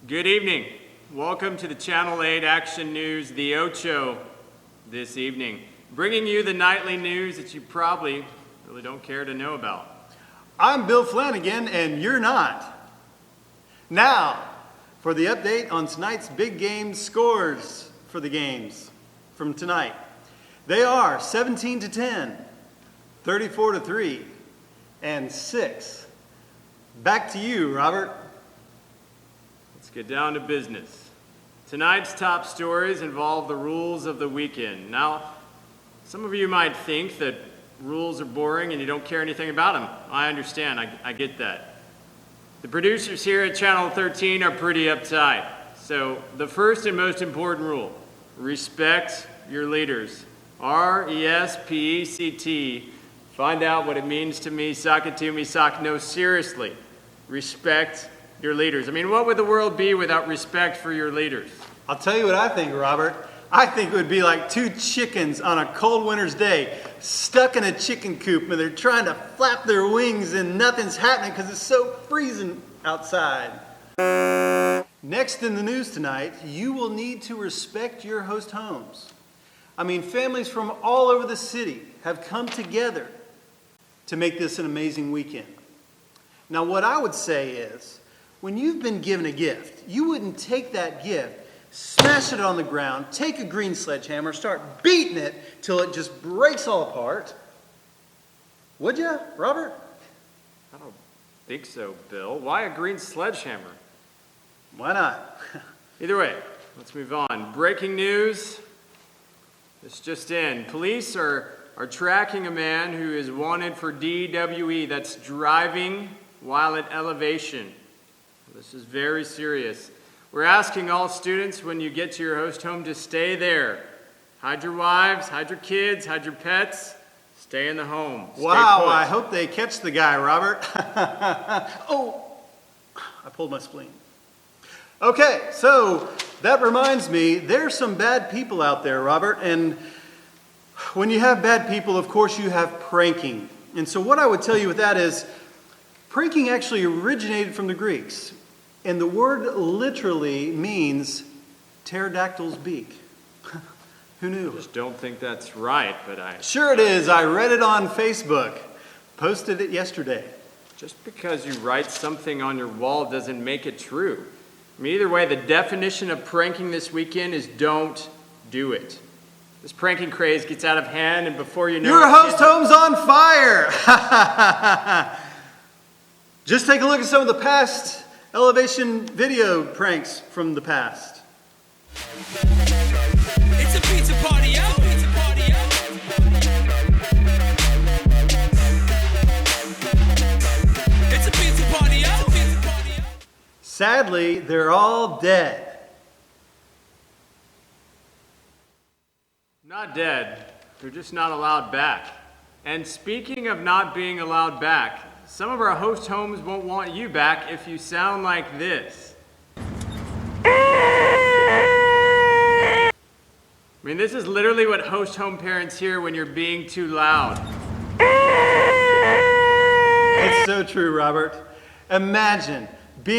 Good evening. Welcome to the Channel 8 Action News, the Ocho, this evening. Bringing you the nightly news that you probably really don't care to know about. I'm Bill Flanagan, and you're not. Now, for the update on tonight's big game scores for the games from tonight. They are 17-10, 34-3, and 6. Back to you, Robert. Let's get down to business. Tonight's top stories involve the rules of the weekend. Now, some of you might think that rules are boring and you don't care anything about them. I understand, I get that. The producers here at Channel 13 are pretty uptight. So, the first and most important rule, respect your leaders. R-E-S-P-E-C-T. Find out what it means to me, sock it to me, sock. No, seriously. Respect your leaders. I mean, what would the world be without respect for your leaders? I'll tell you what I think, Robert. I think it would be like two chickens on a cold winter's day, stuck in a chicken coop, and they're trying to flap their wings and nothing's happening because it's so freezing outside. Next in the news tonight, you will need to respect your host homes. I mean, families from all over the city have come together to make this an amazing weekend. Now, what I would say is, when you've been given a gift, you wouldn't take that gift, smash it on the ground, take a green sledgehammer, start beating it till it just breaks all apart. Would you, Robert? I don't think so, Bill. Why a green sledgehammer? Why not? Either way, let's move on. Breaking news. This just in. Police are tracking a man who is wanted for DWE. That's driving while at elevation. This is very serious. We're asking all students when you get to your host home to stay there. Hide your wives, hide your kids, hide your pets. Stay in the home. Stay Wow, put. I hope they catch the guy, Robert. Oh, I pulled my spleen. Okay, so that reminds me, there's some bad people out there, Robert, and when you have bad people, of course you have pranking. And so what I would tell you with that is, pranking actually originated from the Greeks, and the word literally means pterodactyl's beak. Who knew? I just don't think that's right, but Sure it is. I read it on Facebook. Posted it yesterday. Just because you write something on your wall doesn't make it true. I mean, either way, the definition of pranking this weekend is don't do it. This pranking craze gets out of hand, and before you know Your it, host home's on fire! Just take a look at some of the past Elevation video pranks from the past. It's a pizza party, yo! Pizza party, yo! It's a pizza party, yo! Pizza party, yo! Sadly, they're all dead. Not dead. They're just not allowed back. And speaking of not being allowed back, some of our host homes won't want you back if you sound like this. I mean, this is literally what host home parents hear when you're being too loud. It's so true, Robert. Imagine being